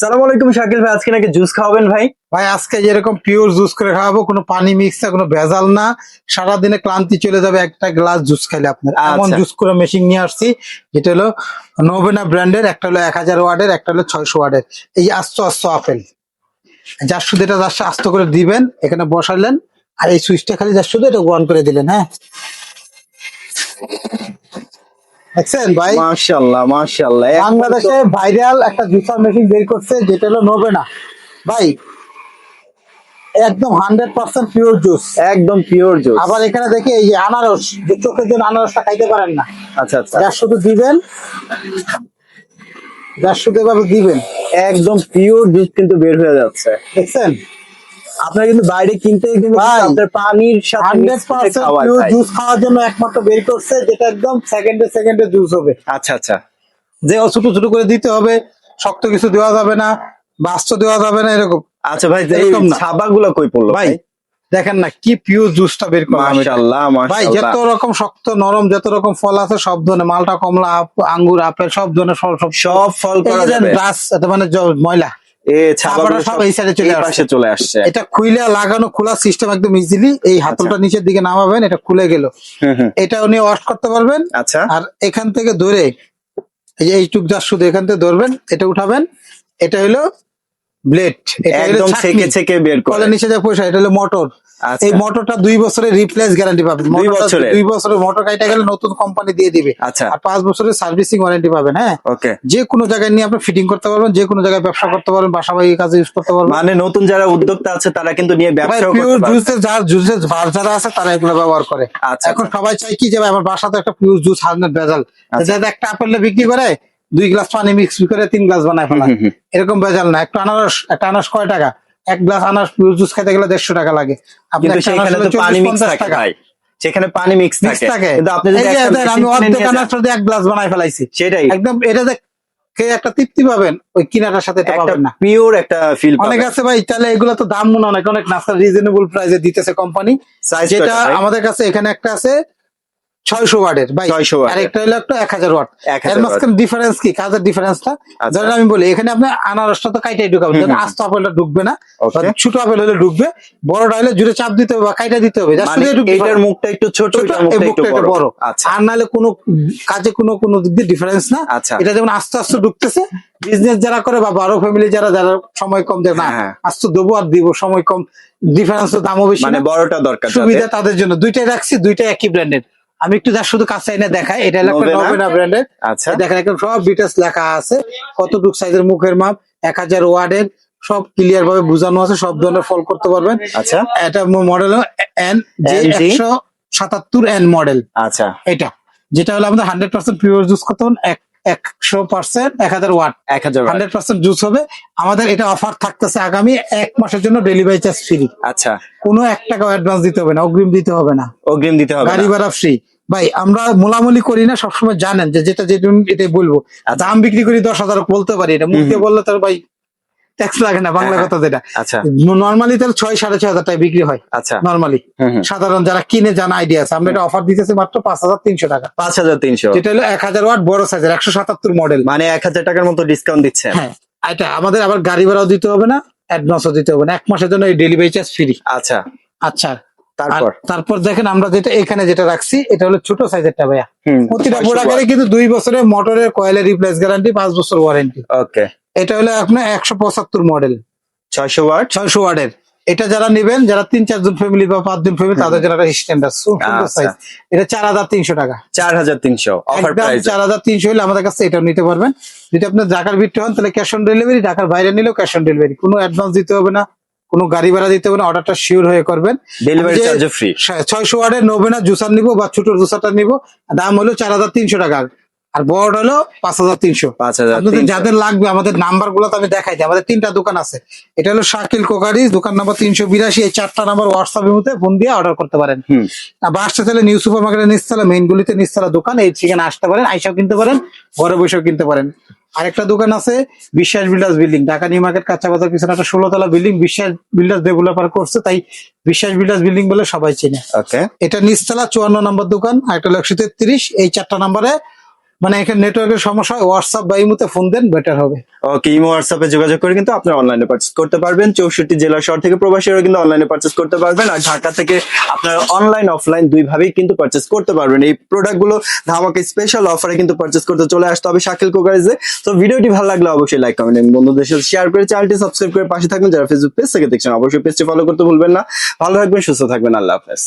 সালাম আলাইকুম শাকিল ভাই, আজকে নাকি জুস খাওয়াবেন ভাই? ভাই আজকে যেরকম পিওর জুস করে খাওয়াবো, কোনো পানি মিক্স না, কোনো ভেজাল না। সারাদিনে ক্লান্তি চলে যাবে একটা গ্লাস জুস খাইলে আপনার। এমন আচ্ছা। জুস করে মেশিন নিয়ে আসছি, যেটা হলো নোভেনা ব্র্যান্ডের। একটা হলো 1000 ওয়াটের, একটা হলো 600 ওয়াটের। এই আস্ত আস্ত আপেল যার শুধু এটা যার আস্ত করে দিবেন, এখানে বসালেন, আর এই সুইচটা খালি যার শুধু এটা অন করে দিলেন। হ্যাঁ, দেখছেন ভাই, মাশাআল্লাহ মাশাআল্লাহ, বাংলাদেশে ভাইরাল একটা জুসার মেশিন বের করছে, যেটা হলো নোভেনা। ভাই একদম 100% পিওর জুস, একদম পিওর জুস। আবার এখানে দেখি এই যে আনারস, যে চোখের জন্য আনারসটা খাইতে পারেন না, আচ্ছা আচ্ছা, যার শুধু দিবেন, যার শুধু এভাবে দিবেন, একদম পিওর জুস কিন্তু বের হয়ে যাচ্ছে। দেখছেন। আপনার কিন্তু বাইরে কিনতে কিন্তু ভাই, আপনার পানির সাথে mix করে 100% খাওয়ায় পিওর ভাই। জুস খাওয়ার জন্য একমাত্র বের করছে, যেটা একদম সেকেন্ডে সেকেন্ডে জুস হবে। আচ্ছা আচ্ছা, যে ছোট ছোট করে দিতে হবে, শক্ত কিছু দেওয়া যাবে না, বাস্ত দেওয়া যাবে না, এরকম। আচ্ছা ভাই, এই এরকম না। ছাবাগুলো কই পড়লো ভাই দেখেন না কি পিওর জুসটা বের করলাম এটা। মাশাআল্লাহ ভাই মাশাআল্লাহ। যত রকম শক্ত নরম যত রকম ফল আছে সব ধরনের, মালটা কমলা আঙ্গুর আপেল সব ধরনের ফল, সব ফল করা যাবে। গাছ মানে ময়লা ছাবাগুলো সব সব এই সাইডে চলে এই পাশে চলে আসছে। এটা খুইলে লাগানো, খোলা সিস্টেম একদম ইজিলি। এই হাতলটা নিচের দিকে নামাবেন, এটা খুলে গেল, হুম হুম, এটা উনি ওয়াশ করতে পারবেন। আচ্ছা আর এখান থেকে ধরে এই যে এইটুক যা শুধু এখান থেকে ধরবেন, এটা উঠাবেন, এটা হলো ব্লেড, এটা হলো একদম ছেকে ছেকে বের করে। কলের নিচে যা পয়সা, এটা হলো মোটর। আচ্ছা। এই মোটরটা 2 বছরের রিপ্লেস গ্যারান্টি পাবেন। 2 বছরের? 2 বছরের মোটর কাটা গেলে নতুন কোম্পানি দিয়ে দিবে। আচ্ছা। আর 5 বছরের সার্ভিসিং ওয়ারেন্টি পাবেন। হ্যাঁ, ওকে। যে কোনো জায়গায় নিয়ে আপনি ফিটিং করতে পারবেন, যে কোনো জায়গায় ব্যবসা করতে পারবেন, বাসা বাড়ির কাজে ইউজ করতে পারবেন। মানে নতুন যারা উদ্যোক্তা আছে তারা কিন্তু নিয়ে ব্যবসা করতে পিওর পারবে। জুসের জুসের ভার যারা আছে তারা এগুলো ব্যবহার করে। আচ্ছা, এখন আচ্ছা। সবাই চাই কি যে ভাই আমার বাসাতে একটা পিওর জুস হান্ড্রেড ভেজাল, আচ্ছা। যাতে একটা আপেল বিক্রি করে 2 গ্লাস পানি মিক্স করে 3 গ্লাস বানায় ফেলা, হুম, হুম। এরকম ভেজাল না। একটা আনারস কয় টাকা? 1 গ্লাস আনারস পিওর জুস খাইতে গেলে 150 টাকা লাগে। আপনি কিন্তু একটা সেখানে আনারস তো হলে পানি 40, মিক্স 50 থাকে টাকা ভাই, সেখানে পানি মিক্স মিক্স থাকে। থাকে। কিন্তু আপনি যদি এই যে একটা দেখেন, মেশিন আমি কিনে অর্ধেক নিয়ে যান, আনারস দিয়ে 1 গ্লাস বানাই ফেলাইছি। সেটাই একদম এটা দেখে একটা তৃপ্তি পাবেন, ওই কিনাটার সাথে এটা একটা পাবেন না। পিওর একটা ফিল অনেক পাবেন। আছে ভাই, তাহলে এগুলো তো দাম মনে অনেক অনেক নাস্তা রিজনেবল প্রাইসে দিতেছে কোম্পানি। Size যেটা কয়টা ভাই? আমাদের কাছে এখানে একটা আছে 600 ওয়াটের ভাই, 600 ওয়াটের। আর একটা হলো একটা 1000 ওয়াট। 1000 এর মাঝখানে ডিফারেন্স কি, কাজের ডিফারেন্সটা আচ্ছা। ধরেন আমি বলি, এখানে আপনি আনারসটা তো কাইটাই ঢুকাবেন, হুম, ধরেন হুম। আস্ত আপেলটা ঢুকবে না, বা Okay. ছোট আপেল হলে ঢুকবে, বড়টা হলে জুড়ে চাপ দিতে হবে বা কাইটা দিতে হবে, just মানে শুধু ঢুকবে। এইটার মুখটা একটু ছোট, ছোট, এটার এই মুখটা মুখটা একটু একটু বড়। আচ্ছা আর নাহলে কোনো কাজে কোনো দিক দিয়ে ডিফারেন্স না। আচ্ছা। এটা যেমন আস্তে আস্তে ঢুকতেছে, বিজনেস যারা করে বা বড় ফ্যামিলি যারা যারা সময় কম দেয় না, হ্যাঁ। আস্তে দেবো আর দিব, সময় কম, ডিফারেন্স তো দামও বেশি মানে না। বড়টা দরকার যাতে। সুবিধা তাদের জন্য দুইটাই রাখছি, দুইটাই একই ব্র্যান্ডের। আমি একটু যা শুধু কাছে এনে দেখাই, এটা হলো একটা Novena? নোভেনা ব্র্যান্ডের। আচ্ছা। দেখেন একদম সব ডিটেলস লেখা আছে, কতটুক সাইজের মুখের মাপ, 1000 ওয়াটের, সব ক্লিয়ার ভাবে বোঝানো আছে, সব ধরনের ফল করতে পারবেন। আচ্ছা এটা model NG NG 177 N model. আচ্ছা, এটা যেটা হলো আমাদের 100% পিওর জুস করতে হবে, 100% 1000 ওয়াট 1000 ওয়াট। 100% জুস হবে। আমাদের এটা অফার থাকতেছে আগামী 1 মাসের জন্য, ডেলিভারি চার্জ ফ্রি, আচ্ছা, কোনো 1 টাকা অ্যাডভান্স দিতে হবে না, অগ্রিম দিতে হবে না, অগ্রিম দিতে হবে গাড়ি না। ভাড়া ফ্রি। ভাই আমরা মোলামুলি করি না, সবসময় জানেন যে যেটা এটাই বলবো। দাম বিক্রি করি 10,000 বলতে পারি, এটা মুখে বললে তার ভাই ট্যাক্স লাগে না, বাংলা হ্যাঁ, কথা যেটা। আচ্ছা নর্মালি তাহলে 6,500 টাকা বিক্রি হয় আচ্ছা, নর্মালি, হুম হুম। সাধারণ যারা কিনে জানা আইডিয়া আছে। আমরা এটা অফার দিতেছি মাত্র 5,300 টাকা, 5300, যেটা হলো 1000 ওয়াট বড় সাইজের 177 মডেল। মানে 1000 টাকার মতো ডিসকাউন্ট দিচ্ছেন। হ্যাঁ, এটা আমাদের আবার গাড়ি ভাড়াও দিতে হবে না, অ্যাডভান্সও দিতে হবে না, 1 মাসের জন্য এই ডেলিভারি চার্জ ফ্রি। আচ্ছা, আচ্ছা, তারপর তারপর দেখেন আমরা যেটা এখানে যেটা রাখছি, এটা হলো ছোট সাইজেরটা ভাইয়া। প্রতিটা 600 প্রোডাক্টের কিন্তু 2 বছরের মোটরের কয়েলের রিপ্লেস গ্যারান্টি, 5 বছর ওয়ারেন্টি। ওকে, এটা হলো আপনার 175 মডেল, 600 ওয়াট। 600 ওয়াটের। এটা যারা নেবেন, যারা 3-4 জন ফ্যামিলি বা 5 জন ফ্যামিলি, তাদের জন্য একটা স্ট্যান্ডার্ড সুন্দর আচ্ছা। সাইজ। এটা 4300 টাকা, 4300 অফার একদম প্রাইস। 4300 হলে আমাদের কাছে এটাও নিতে পারবেন। যদি আপনার ঢাকার ভিতরে হন তাহলে ক্যাশ অন ডেলিভারি, ঢাকার বাইরে নিলেও ক্যাশ অন ডেলিভারি, কোনো অ্যাডভান্স দিতে হবে না, কোনো গাড়ি ভাড়া দিতে হবে না, অর্ডারটা শিওর হয়ে করবেন। ডেলিভারি আমি যে চার্জ ফ্রি। 600 ওয়াটের নোভেনা জুসার নিবো বা ছোট জুসারটা নিবো, দাম হলো 4300 টাকা, আর বড় হলো 5300। 5300 আপনাদের যাদের লাগবে আমাদের নাম্বার গুলো তো আমি দেখাই দিই, আমাদের 3টা দোকান আছে। এটা হলো শাকিল কোকারিজ, দোকান নাম্বার 382। এই 4টা নাম্বার হোয়াটসঅ্যাপের মধ্যে ফোন দিয়ে অর্ডার করতে পারেন। হুম, বা আসতে চাইলে নিউ সুপার মার্কেটের নিচতলা, মেইন গুলিতে নিচতলা দোকান, এই ঠিকানা আসতে পারেন, আইসাও কিনতে পারেন, ঘরে বসেও কিনতে পারেন। আরেকটা দোকান আছে বিশ্বাস builders building, Dhaka new market কাঁচা বাজার পিছনে একটা 16 তলা বিল্ডিং, বিশ্বাস বিল্ডার্স ডেভেলপার করছে, তাই বিশ্বাস বিল্ডার্স বিল্ডিং বলে সবাই চেনে। ওকে, এটা নিচতলা 54 নম্বর দোকান, আর একটা হলো 133। এই 4টা নাম্বারে মানে এখানে নেটওয়ার্কের সমস্যা হয়, হোয়াটসঅ্যাপ বা ইমোতে ফোন দেন, বেটার হবে। ওকে, ইমো হোয়াটসঅ্যাপে যোগাযোগ করে কিন্তু আপনারা অনলাইনে পারচেজ করতে পারবেন। 64 জেলা শহর থেকে প্রবাসীরা কিন্তু অনলাইনে পারচেজ করতে পারবেন, আর ঢাকা থেকে আপনারা অনলাইন অফলাইন দুই ভাবেই কিন্তু পারচেজ করতে পারবেন। এই প্রোডাক্টগুলো ধামাকা স্পেশাল অফারে কিন্তু পারচেজ করতে চলে আসতে হবে শাকিল কোকারিজে। তো ভিডিওটি ভালো লাগলে অবশ্যই লাইক, কমেন্ট এবং বন্ধুদের সাথে শেয়ার করে চ্যানেলটি সাবস্ক্রাইব করে পাশে থাকবেন। যারা ফেসবুক পেজ থেকে দেখছেন অবশ্যই পেজটি ফলো করতে ভুলবেন না। ভালো থাকবেন, সুস্থ থাকবেন, আল্লাহ হাফেজ।